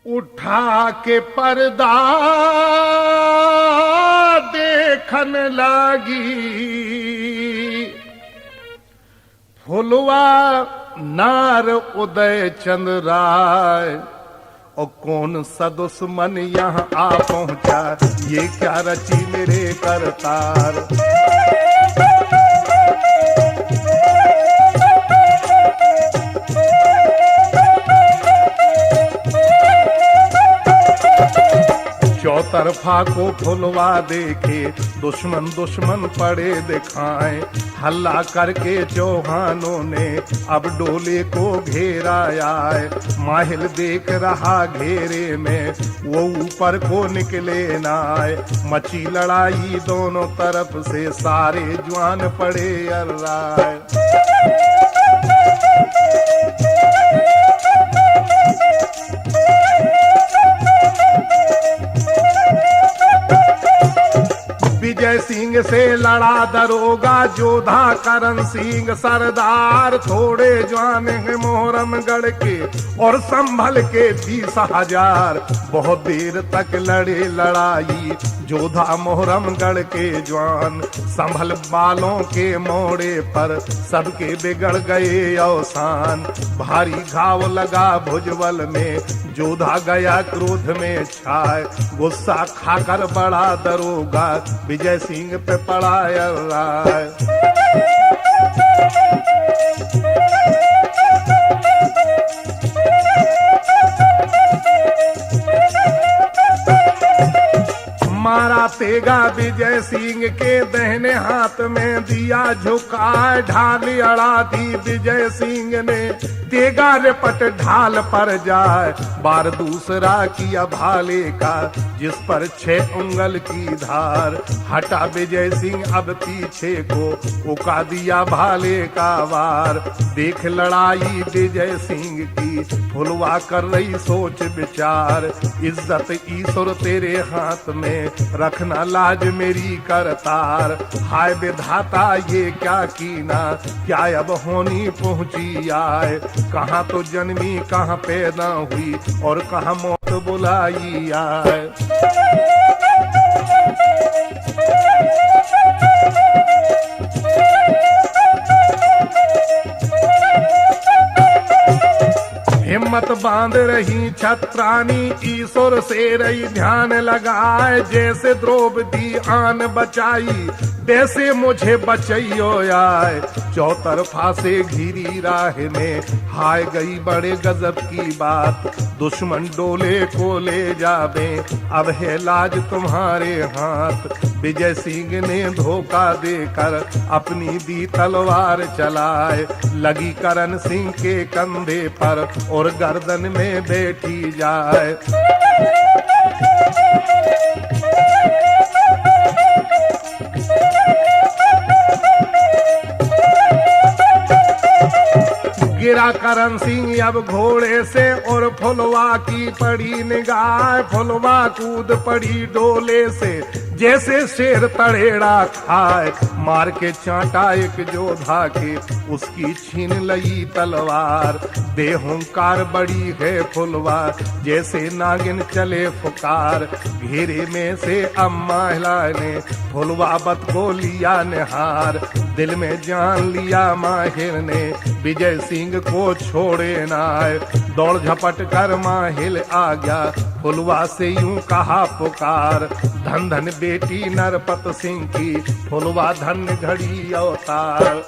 उठा के पर्दा देखन लागी, फुलवा नार उदय चंद राय। और कौन सा दुश्मन यहाँ आ पहुंचा, ये क्या रची मेरे करतार। चौतरफा को फुलवा देखे, दुश्मन दुश्मन पड़े दिखाए। हल्ला करके चौहानों ने अब डोले को घेरा आए। माहिल देख रहा घेरे में, वो ऊपर को निकले ना आए। मची लड़ाई दोनों तरफ से, सारे जवान पड़े अर्राए। विजय सिंह से लड़ा दरोगा जोधा करण सिंह सरदार। थोड़े जवान हैं मोहरमगढ़ के और संभल के 20,000। बहुत देर तक लड़े लड़ाई जोधा मोहरमगढ़ के जवान। संभल बालों के मोड़े पर सबके बिगड़ गए अवसान। भारी घाव लगा भुजबल में, जोधा गया क्रोध में छाए। गुस्सा खाकर बड़ा दरोगा विजय सिंह पे पड़ा राय। मारा तेगा विजय सिंह के दहने हाथ में, दिया झुकाए ढाल अड़ा दी विजय सिंह ने। तेगा रिपट ढाल पर जाए, बार दूसरा किया भाले का, जिस पर 6 उंगल की धार। हटा विजय सिंह अब पीछे को, उका दिया भाले का वार। देख लड़ाई विजय सिंह की, फुलवा कर रही सोच विचार। इज्जत ईश्वर तेरे हाथ में, रखना लाज मेरी करतार। हाय विधाता ये क्या कीना, क्या अब होनी पहुंची आए। कहाँ तो जन्मी कहाँ पैदा हुई, और कहाँ मौत बुलाई आए। हिम्मत बांध रही छत्रानी, ईश्वर से रही ध्यान लगाए। जैसे द्रौपदी आन बचाई, वैसे मुझे बचैयो आए। चौतरफा से घिरी राह में, हाय गई बड़े गजब की बात। दुश्मन डोले को ले जावे, अब है लाज तुम्हारे हाथ। विजय सिंह ने धोखा देकर अपनी दी तलवार चलाए। लगी करण सिंह के कंधे पर, और गर्दन में बैठी जाए। गिरा करण सिंह अब घोड़े से, और फुलवा की पड़ी निगाह। फुलवा कूद पड़ी डोले से, जैसे शेर तड़ेड़ा खाए। मार के चांटा एक जोधा के, उसकी छीन लई तलवार। देहंकार बड़ी है फुलवा, जैसे नागिन चले फुकार। घेरे में से अम्मा ने फुलवा बत को लिया निहार। दिल में जान लिया माहिर ने, विजय सिंह को छोड़े ना। दौड़ झपट कर माहिल आ गया, फुलवा से यूं कहा पुकार। धन धन बेटी नरपत सिंह की, फुलवा धन घड़ी अवतार।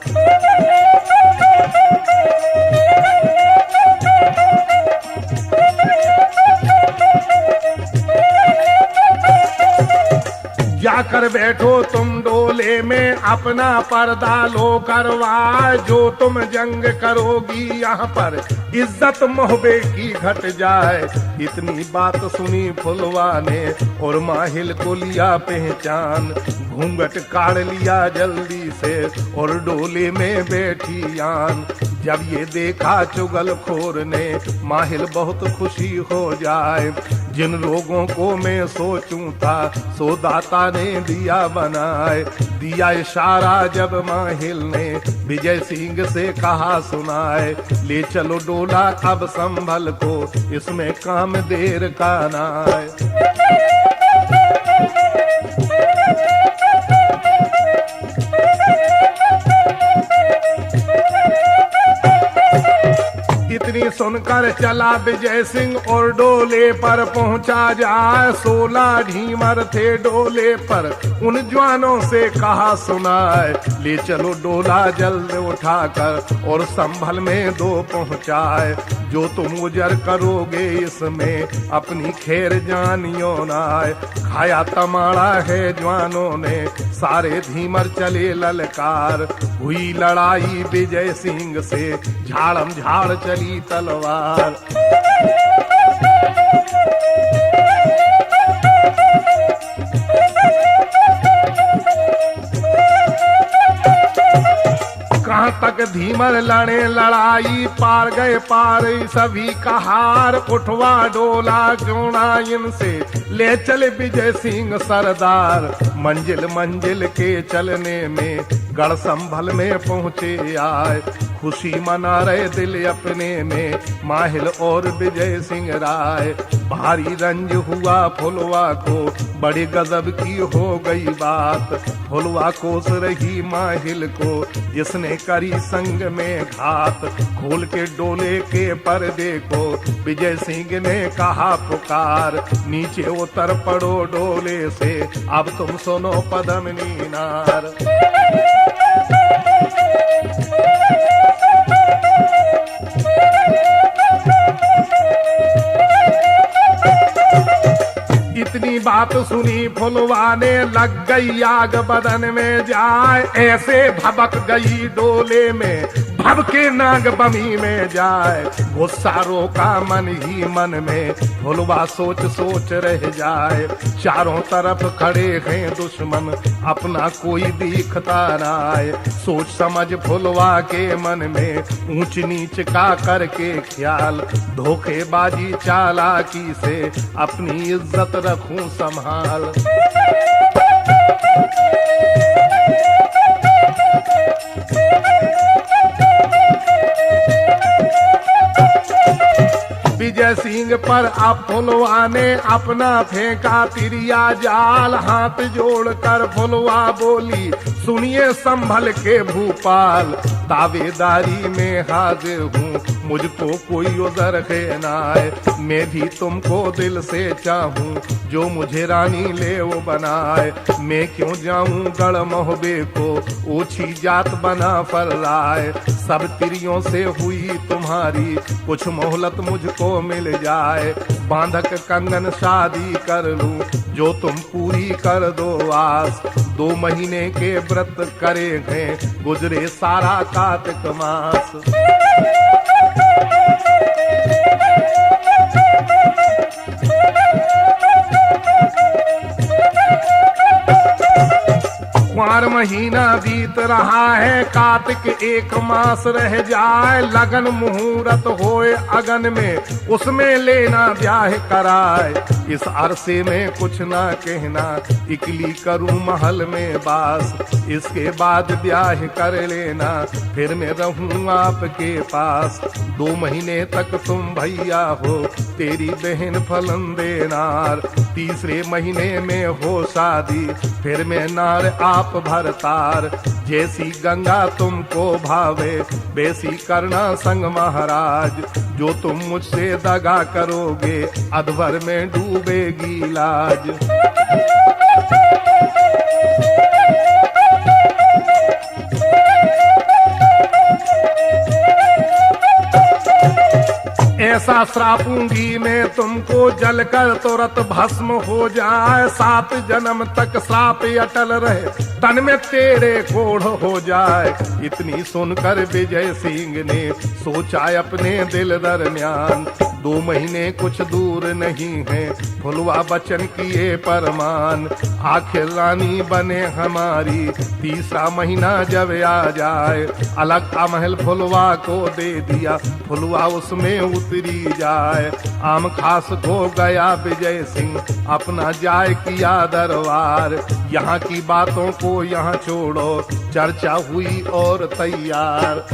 जाकर बैठो तुम डोले में, अपना पर्दा लो करवा। जो तुम जंग करोगी यहाँ पर, इज्जत मोहबे की घट जाए। इतनी बात सुनी फुलवा ने, और माहिल को लिया पहचान। घूंघट काढ़ लिया जल्दी से, और डोले में बैठी आन। जब ये देखा चुगलखोर ने, माहिल बहुत खुशी हो जाए। जिन रोगों को मैं सोचूं था सो दाता ने दिया बनाए। दिया इशारा जब माहिल ने विजय सिंह से कहा सुनाए, ले चलो डोला अब संभल को, इसमें काम देर का ना आए। इतनी सुनकर चला विजय सिंह और डोले पर पहुंचा जाए। 16 ढीमर थे डोले पर, उन जवानों से कहा सुनाए, ले चलो डोला जल्द उठाकर और संभल में 2 पहुंचाए। जो तुम गुजर करोगे इसमें अपनी खैर जानियो ना आए। खाया तमाड़ा है जवानों ने सारे धीमर चले ललकार, हुई लड़ाई विजय सिंह से झाड़म झाड़ चली तलवार। कहाँ तक धीमर लड़े लड़ाई, पार गए पार सभी का हार। उठवा डोला जोड़ा इनसे ले चले विजय सिंह सरदार। मंजिल मंजिल के चलने में गढ़ संभल में पहुंचे आए। खुशी मना रहे दिल अपने में माहिल और विजय सिंह राय। भारी रंज हुआ फुलवा को, बड़े गजब की हो गई बात। फुलवा कोस रही माहिल को, जिसने करी संग में घात। खोल के डोले के पर्दे को विजय सिंह ने कहा पुकार, नीचे उतर पड़ो डोले से अब तुम सुनो पद्मिनी नार। इतनी बात सुनी फुलवा ने, लग गई आग बदन में जाए। ऐसे भबक गई डोले में, भबके नाग बमी में जाए। गुस्सा रोका मन ही मन में, फुलवा सोच सोच रह जाए। चारों तरफ खड़े हैं दुश्मन, अपना कोई दिखता ना आए। सोच समझ फुलवा के मन में ऊंच नीच का करके ख्याल। धोखेबाजी चालाकी से अपनी इज्जत रखूं संभाल। विजय सिंह पर अब फुलवा ने अपना फेंका तिरिया जाल। हाथ जोड़कर फुलवा बोली, सुनिए संभल के भूपाल। दावेदारी में हाजिर हूँ, मुझको कोई उधर है ना आए। मैं भी तुमको दिल से चाहूँ, जो मुझे रानी ले वो बनाए। मैं क्यों जाऊँ गढ़ मोहबे को, ओछी जात बना फर्राए। सब तिरियों से हुई तुम्हारी, कुछ मोहलत मुझको मिल जाए। बांधक कंगन शादी कर लूं, जो तुम पूरी कर दो आस। 2 महीने के व्रत करे हैं, गुजरे सारा कार्तिक मास। कुंवार महीना बीत रहा है, कार्तिक 1 मास रह जाए। लगन मुहूर्त होए अगन में, उसमें लेना ब्याह कराए। इस अरसे में कुछ ना कहना, इकली करूं महल में बास। इसके बाद ब्याह कर लेना, फिर मैं रहूं आपके पास। 2 महीने तक तुम भैया हो, तेरी बहन फलंदे नार। 3रे महीने में हो शादी, फिर मैं नार आप भरतार। जैसी गंगा तुमको भावे, वैसी करना संग महाराज। जो तुम मुझसे दगा करोगे, अधवर में डूबेगी लाज। ऐसा श्रापूंगी मैं तुमको, जलकर तुरंत भस्म हो जाए। 7 जन्म तक श्राप अटल रहे, तन में तेरे कोढ़ हो जाए। इतनी सुनकर विजय सिंह ने सोचा अपने दिल दरमियान, 2 महीने कुछ दूर नहीं है, फुलवा बचन किए परमान। आखिर रानी बने हमारी, 3रा महीना जब आ जाए, अलग महल फुलवा को दे दिया, फुलवा उसमें उतरी जाए। आम खास को गया विजय सिंह, अपना जाय किया दरबार। यहाँ की बातों को यहाँ छोड़ो, चर्चा हुई और तैयार।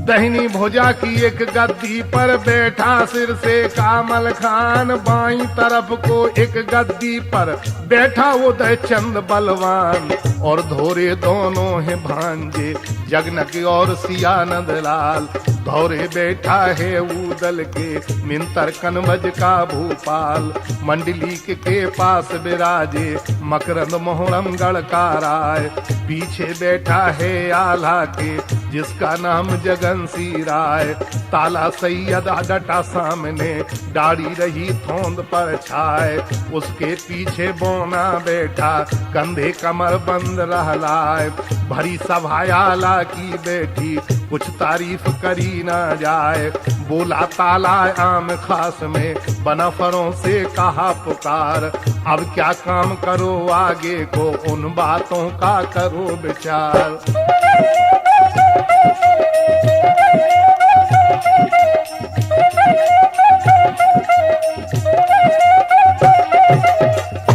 दहिनी भुजा की एक गद्दी पर बैठा सिर से कामल खान, बाईं तरफ को एक गद्दी पर बैठा उदय चंद बलवान। और धोरे दोनों हैं भांजे, जगनक और सियानंद लाल। धौरे बैठा है उदल के मिंतर कनवज का भूपाल। मंडली के पास विराजे मकरंद मोहरम गढ़ का राय। पीछे बैठा है आला के जिसका नाम जगन सी राय। ताला सैयद डटा सामने, दाढ़ी रही थोंद पर छाए। उसके पीछे बोना बैठा, कंधे कमर बंद रहलाए। भरी सभा आला की बैठी, कुछ तारीफ करी ना जाए। बोला ताला आम खास में, बनफरों से कहा पुकार। अब क्या काम करो आगे को, उन बातों का करो विचार।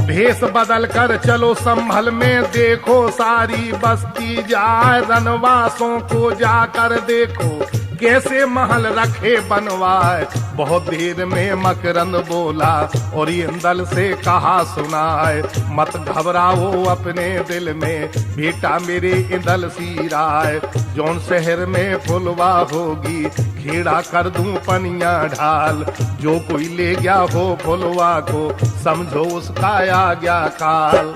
भेष बदल कर चलो संभल में, देखो सारी बस्ती जाए। रनवासों को जाकर देखो, कैसे महल रखे बनवाए। बहुत देर में मकरंद बोला और इंदल से कहा सुनाए। मत घबराओ अपने दिल में, बेटा मेरे इंदल सी राय। जौन शहर में फुलवा होगी, खेड़ा कर दूं पनिया ढाल। जो कोई ले गया हो फुलवा को, समझो उसका आ गया काल।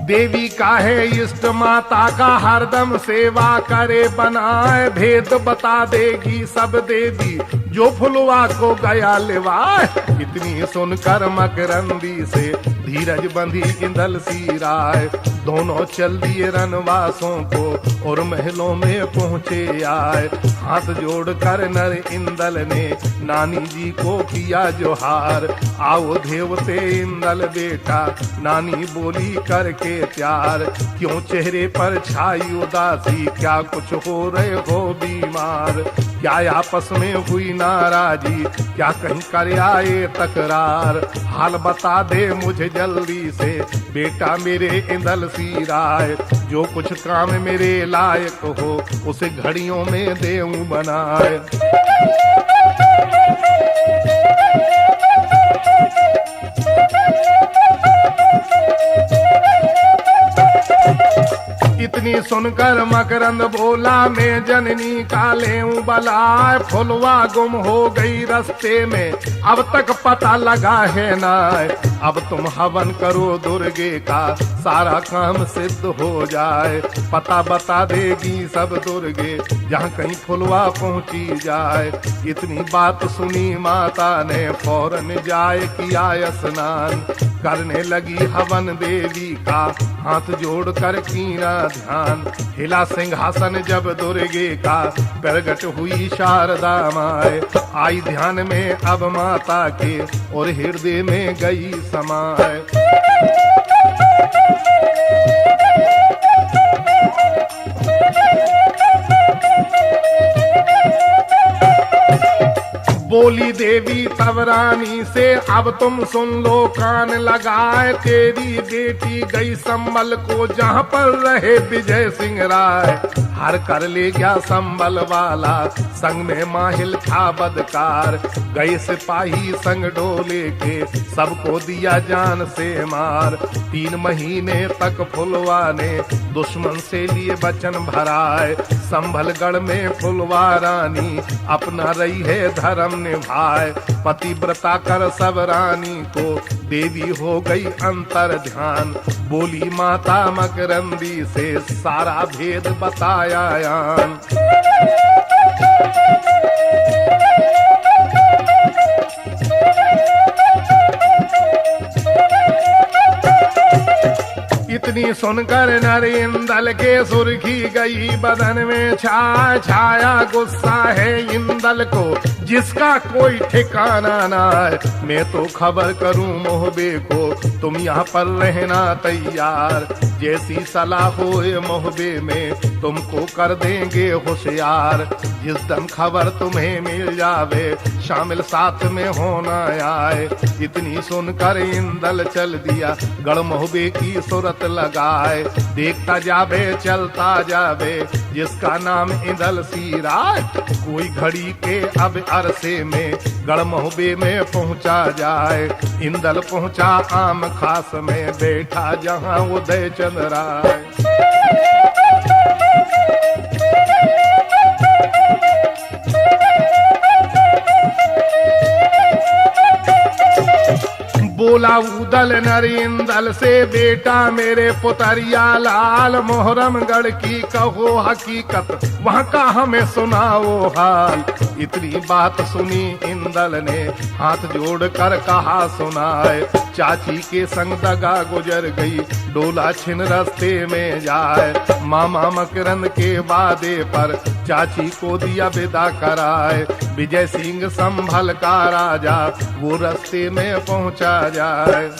देवी का है इष्ट माता का, हरदम सेवा करे बनाए। भेद बता देगी सब देवी, जो फुलवा को गया लेवाए। इतनी सुनकर मकरंदी से धीरज बंधी इंदल सी राय। दोनों चल दिए रनवासों को और महलों में पहुँचे आए। हाथ जोड़कर नर इंदल ने नानी जी को किया जोहार। आओ देवते इंदल बेटा, नानी बोली करके प्यार। क्यों चेहरे पर छाई उदासी, क्या कुछ हो रहे हो बीमार। क्या आपस में हुई नाराजी, क्या कहीं कर आए तकरार। हाल बता दे मुझे जल्दी से, बेटा मेरे इंदल सी राय। जो कुछ काम मेरे लायक हो, उसे घड़ियों में देऊं बनाए। इतनी सुनकर मकरंद बोला, मैं जननी का लेऊं बलाय। फुलवा गुम हो गई रास्ते में, अब तक पता लगा है ना। अब तुम हवन करो दुर्गे का, सारा काम सिद्ध हो जाए। पता बता देगी सब दुर्गे, जहाँ कहीं फुलवा पहुँची जाए। इतनी बात सुनी माता ने, फौरन जाए किया स्नान। करने लगी हवन देवी का, हाथ जोड़ कर कीना ध्यान। हिला सिंहासन जब दुर्गे का, प्रगट हुई शारदा माए। आई ध्यान में अब माता के, और हृदय में गई समाए। बोली देवी तब रानी से, अब तुम सुन लो कान लगाए। तेरी बेटी गई संबल को, जहाँ पर रहे विजय सिंह राय। हर कर ले गया संबल वाला, संग में माहिल था बदकार। गए सिपाही संग डोले के, सबको दिया जान से मार। 3 महीने तक फुलवा ने दुश्मन से लिए वचन भराए। संभलगढ़ में फुलवा रानी, अपना रही है धर्म निभाए। पतिव्रता कर सब रानी को, देवी हो गई अंतर ध्यान। बोली माता मकरंदी से, सारा भेद बताया कायायान। इतनी सुनकर नर इंदल के सुर्खी गई बदन में छाया गुस्सा है इंदल को जिसका कोई ठिकाना ना है। मैं तो खबर करूं मोहबे को तुम यहाँ पर रहना तैयार, जैसी सलाह होए मोहबे में तुमको कर देंगे होशियार। जिस दम खबर तुम्हें मिल जावे शामिल साथ में होना आए। इतनी सुनकर इंदल चल दिया गढ़ मोहबे की सूरत लगाए। देखता जावे चलता जावे जिसका नाम इंदल सिराज। कोई घड़ी के अब अरसे में गढ़ मोहबे में पहुंचा जाए। इंदल पहुंचा आम खास में बैठा जहां उदय चंद्र राय। बोला उदल नर इंदल से बेटा मेरे पुतरिया लाल मोहरमगढ़ की कहो हकीकत वहाँ का हमें सुनाओ हाल। इतनी बात सुनी इंदल ने हाथ जोड़ कर कहा सुनाए। चाची के संग दगा गुजर गई डोला छिन रास्ते में जाए। मामा मकरंद के वादे पर चाची को दिया विदा कराए। विजय सिंह संभल का राजा वो रास्ते में पहुंचा जाए।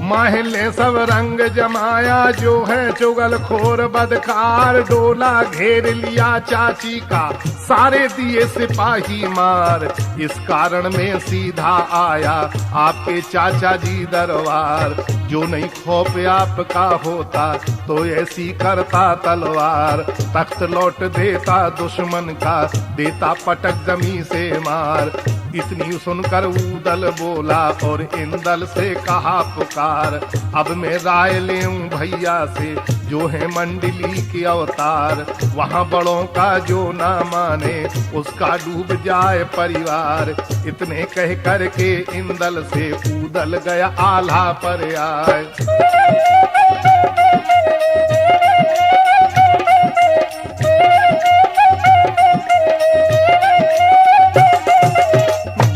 महले सब रंग जमाया जो है चुगल खोर बदकार। डोला घेर लिया चाची का सारे दिए सिपाही मार। इस कारण में सीधा आया आपके चाचा जी दरबार। जो नहीं खौफ आपका होता तो ऐसी करता तलवार। तख्त लौट देता दुश्मन का देता पटक जमी से मार। इतनी सुनकर उदल बोला और इंदल से कहा पुकार। अब मैं राय लेऊं भैया से जो है मंडली के अवतार। वहाँ बड़ों का जो ना माने उसका डूब जाए परिवार। इतने कह कर के इंदल से उदल गया आल्हा पर आए।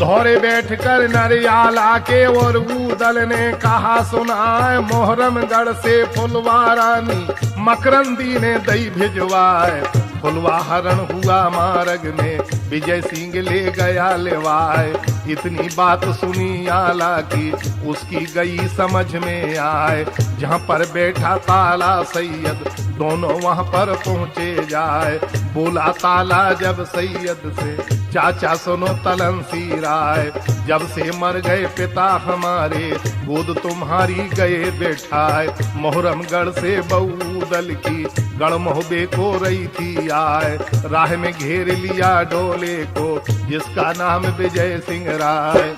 धौरे बैठ कर नरियाला के और उदल ने कहा सुनाए। मोहरमगढ़ से फुलवा रानी मकरंदी ने दई भिजवाए। फुलवा हरण हुआ मार्ग में विजय सिंह ले गया लेवाए। इतनी बात सुनी आला की उसकी गई समझ में आए। जहाँ पर बैठा ताला सैयद दोनों वहाँ पर पहुँचे जाए। बोला ताला जब सैयद से चाचा सुनो तलनसी राय। जब से मर गए पिता हमारे गोद तुम्हारी गए बैठाए। मोहरमगढ़ से बऊदल की गढ़ मोहबे को रही थी आए। राह में घेर लिया डोले को जिसका नाम विजय सिंह राय।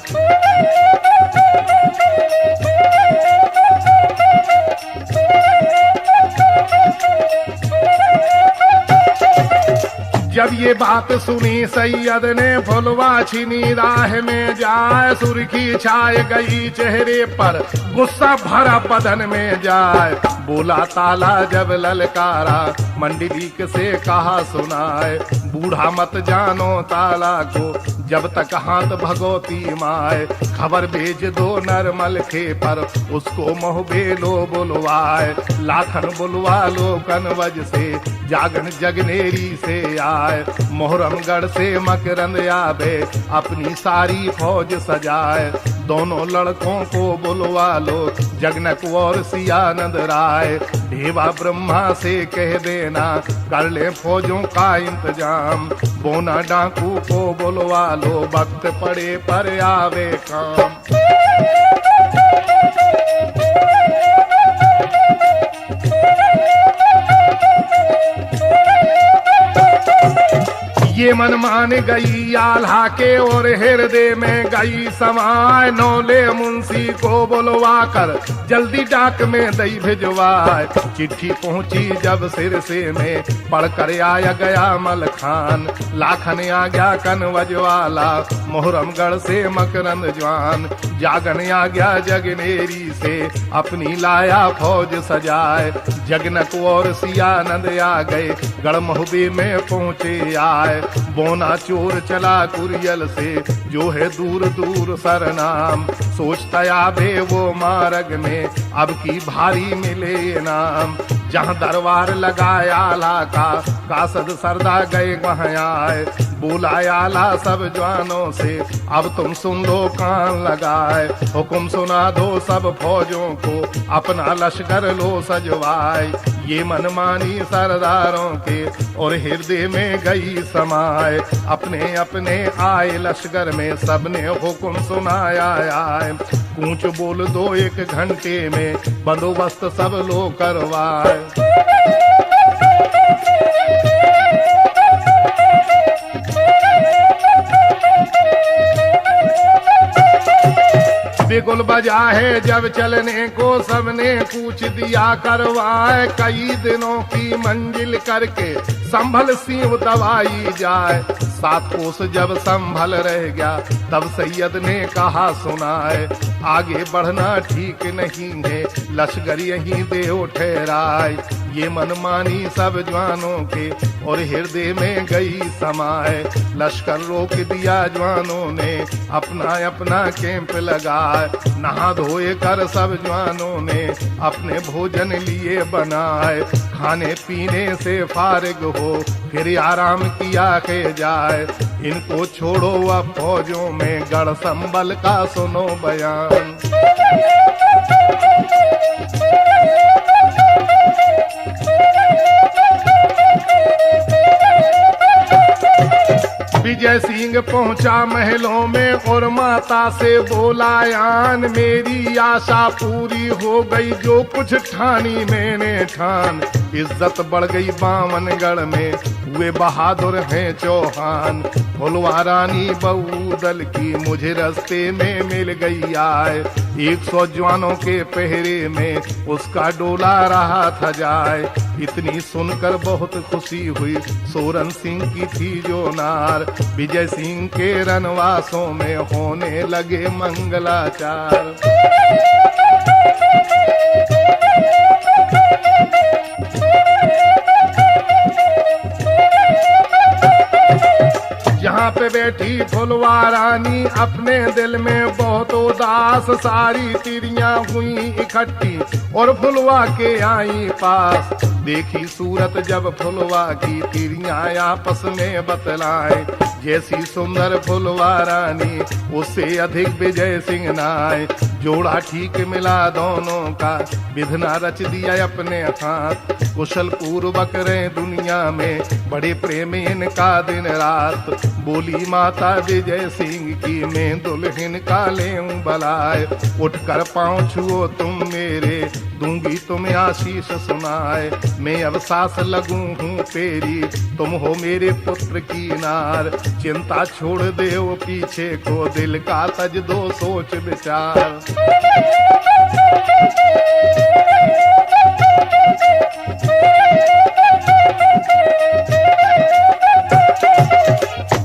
जब ये बात सुनी सैयद ने फुलवा छीनी राह में जाए। सुर्खी छाए गई चेहरे पर गुस्सा भरा बदन में जाए। बोला ताला जब ललकारा मंडली से कहा सुनाए। बूढ़ा मत जानो ताला को जब तक हाथ भगवती माए। खबर भेज दो नरमल के पर उसको मोहबे लो बुलवाए। लाखन बुलवा लो कनवज से जागन जगनेरी से आए। मोहरमगढ़ से मकरंद आवे अपनी सारी फौज सजाए। दोनों लड़कों को बुलवा लो जगनक और सियानंद राय। ढेवा ब्रह्मा से कह देना कर ले फौजों का इंतजाम। बोना डाकू को बुलवा लो वक्त पड़े पर आवे काम। ये ये मन मान गई आल्हा के और हृदय में गई समाए। नौले मुंशी को बुलवा कर जल्दी डाक में दई भिजवाए। चिट्ठी पहुंची जब सिर से में पढ़कर आया गया मल खान। लाखन आ गया कनवज वाला मोहरमगढ़ से मकरंद जवान। जागन आ गया जगनेरी से अपनी लाया फौज सजाए। जगनक और सियानंद आ गए गढ़ महुबे में पहुंचे आए। बोना चोर चला कुरियल से जो है दूर दूर सरनाम। सोचता आबे वो मार्ग में अब की भारी मिले नाम। जहाँ दरबार लगाया आला का कासद सरदा गए वहाँ आए। बुलाया आला सब जवानों से अब तुम सुन लो कान लगाए। हुक्म सुना दो सब फौजों को अपना लश्कर लो सजवाए। ये मनमानी सरदारों के और हृदय में गई समाए। अपने अपने आए लश्कर में सबने हुक्म सुनाया आए। कूच बोल दो 1 घंटे में बंदोबस्त सब लोग करवाए। बिगुल बजा है जब चलने को सबने पूछ दिया करवाए। कई दिनों की मंजिल करके संभल सिंह दवाई जाए। 7 कोस जब संभल रह गया तब सैयद ने कहा सुनाए। आगे बढ़ना ठीक नहीं है लश्कर यहीं दे ठहराए। ये मनमानी सब जवानों के और हृदय में गई समाए। लश्कर रोक दिया जवानों ने अपना अपना कैंप लगाए। नहा धोए कर सब जवानों ने अपने भोजन लिए बनाए। खाने पीने से फारिग हो फिर आराम किया के जाए। इनको छोड़ो अब फौजों में गढ़ संभल का सुनो बयान। विजय सिंह पहुंचा महलों में और माता से बोला यान। मेरी आशा पूरी हो गई जो कुछ ठानी मैंने ठान। इज्जत बढ़ गई बामनगढ़ में हुए बहादुर हैं चौहान। फुलवा रानी बहू दल की मुझे रास्ते में मिल गई आए। 100 जवानों के पहरे में उसका डोला रहा था जाए। इतनी सुनकर बहुत खुशी हुई सोरन सिंह की थी जो नार। विजय सिंह के रनवासों में होने लगे मंगलाचार। जहाँ पे बैठी फुलवा रानी अपने दिल में बहुत उदास। सारी तिरियां हुई इकट्ठी और फुलवा के आई पास। देखी सूरत जब फुलवा की तिरियां आपस में बतलाए। जैसी सुंदर फुलवा रानी उससे अधिक विजय सिंह नाय। जोड़ा ठीक मिला दोनों का विधना रच दिया अपने हाथ। कुशल पूर्वक रहे दुनिया में बड़े प्रेम इनका दिन रात। बोली माता विजय सिंह की मैं दुल्हन का लेऊं बलाए। उठकर पाँव छुओ तुम मेरे दूंगी तुम्हें आशीष सुनाए। मैं अब सास लगूं हूँ तेरी तुम हो मेरे पुत्र की नार। चिंता छोड़ दे वो पीछे को दिल का तज दो सोच विचार।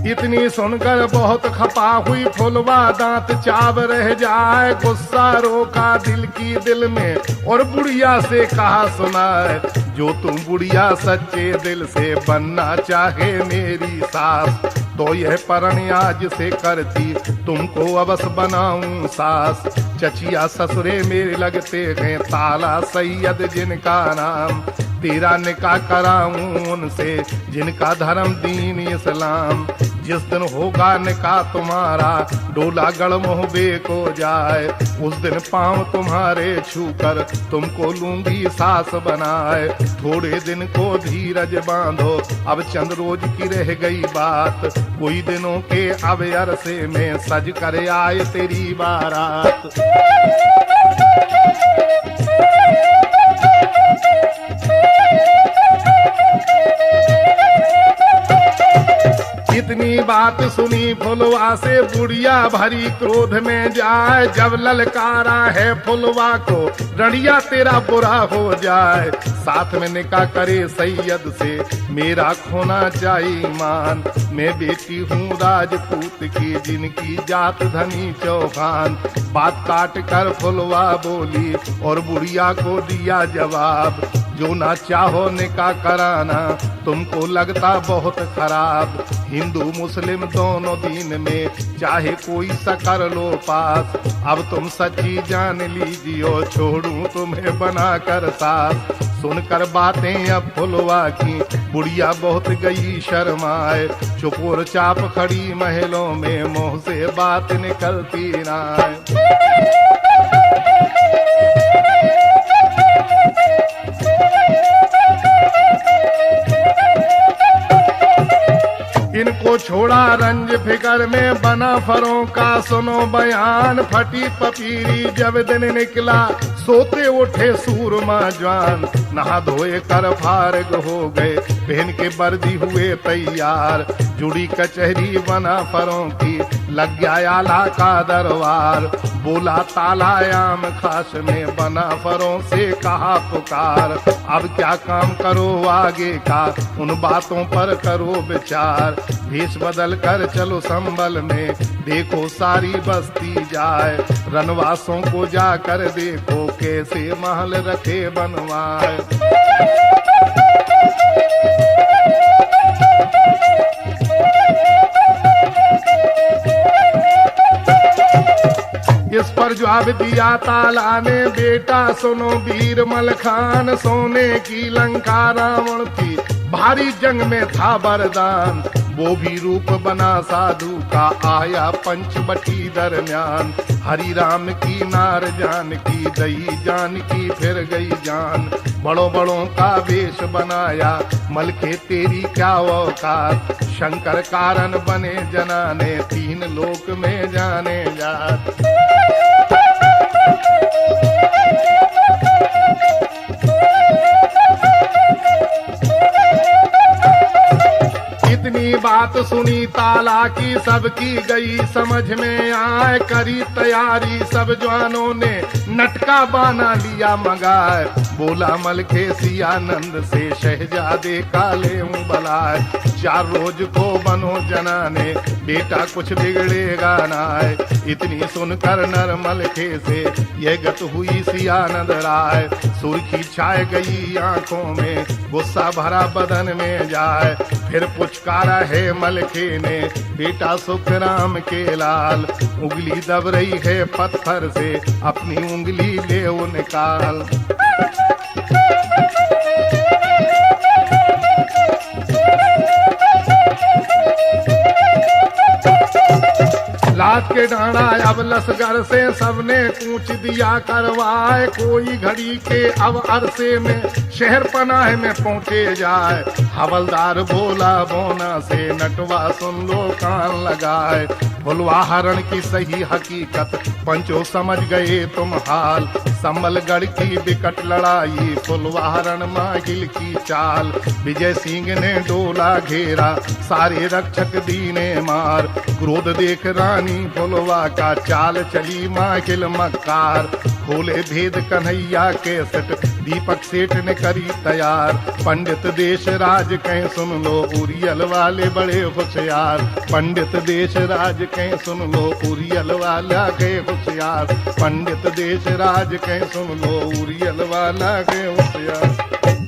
इतनी सुनकर बहुत खपा हुई फुलवा दांत चाव रह जाए। गुस्सा रोका दिल की दिल में और बुढ़िया से कहा सुनाए। जो तुम बुढ़िया सच्चे दिल से बनना चाहे मेरी सास तो यह परण आज से करती तुमको अवश्य बनाऊं सास। चचिया ससुरे मेरे लगते हैं ताला सैयद जिनका नाम। तेरा निकाह कराऊं उनसे जिनका धर्म दीन इस्लाम। जिस दिन होगा निकाह तुम्हारा डोला गढ़ मोहबे को जाए। उस दिन पाँव तुम्हारे छूकर तुमको लूंगी सास बनाए। थोड़े दिन को धीरज बांधो अब चंद रोज की रह गई बात। कोई दिनों के अब अरसे में सज कर आए तेरी बारात। सुनी फुलवा से बुढ़िया भरी क्रोध में जाए, जब ललकारा है फुलवा को रड़िया तेरा बुरा हो जाए। साथ में निकाह करे सैयद से मेरा खोना चाहिए ईमान, मैं बेटी हूँ राजपूत की जिनकी जात धनी चौहान। बात काट कर फुलवा बोली और बुढ़िया को दिया जवाब, जो ना चाहो निकाह कराना तुमको लगता बहुत खराब। हिंदू मुस्लिम दोनों दीन में चाहे कोई सा कर लो पास, अब तुम सच्ची जान लीजियो छोड़ूं तुम्हें बना कर साथ। सुनकर बातें अब फुलवा की बुढ़िया बहुत गई शर्माए, चुपोर चाप खड़ी महलों में मुंह से बात निकलती ना। इनको छोड़ा रंज फिकर में बना फरों का सुनो बयान। फटी पपीरी जब दिन निकला सोते उठे सूरमा जवान, नहा धोए कर फारग हो गए पहन के वर्दी हुए तैयार। जुड़ी कचहरी बना फरों की लग गया आला का दरबार, बोला तालायाम खास में बना फरों से कहा पुकार। अब क्या काम करो आगे का उन बातों पर करो विचार, भेष बदल कर चलो संभल में देखो सारी बस्ती जाए। रनवासों को जाकर देखो कैसे महल रखे बनवाए। इस पर जवाब दिया ताला ने, बेटा सुनो वीर मलखान, सोने की लंका रावण की भारी जंग में था वरदान। वो भी रूप बना साधु का आया पंचवटी दरम्यान। हरि राम की नार जान की दई जान की फिर गई जान। बड़ों बड़ों का वेश बनाया मलखे तेरी क्या औकात, शंकर कारण बने जनाने तीन लोक में जाने जात। इतनी बात सुनी ताला की सबकी गई समझ में आए, करी तैयारी सब जवानों ने नटका बाना लिया मंगाए। बोला मलखे सियानंद से शहजादे काले बलाए, 4 रोज को बनो जनाने बेटा कुछ बिगड़ेगा ना। इतनी सुनकर नर मलखे से यह गत हुई सियानंद राय, सुर्खी छाए गई आंखों में गुस्सा भरा बदन में जाए। फिर पुचकारा है मलखे ने बेटा सुखराम के लाल, उंगली दब रही है पत्थर से अपनी उंगली ले निकाल। लात के डांडा अब लसगर से सबने कूच दिया करवाए, कोई घड़ी के अब अरसे में शहर पनाह में पहुंचे जाए। हवलदार बोला बोना से नटवा सुन लो कान लगाए, फुलवा हरण की सही हकीकत पंचो समझ गए तुम हाल। संबलगढ़ की विकट लड़ाई फुलवा हरण मागिल की चाल, विजय सिंह ने डोला घेरा सारे रक्षक दीने मार। क्रोध देख रानी फुलवा का चाल चली मागिल मक्कार, खोले भेद कन्हैया के सट दीपक सेठ ने करी तैयार। पंडित देश राज कह सुन लो उरियल वाले बड़े होशियार, पंडित देश राज कह सुन लो उरियल वाला के होशियार, पंडित देश राज कह सुन लो उरियल वाला के होशियार।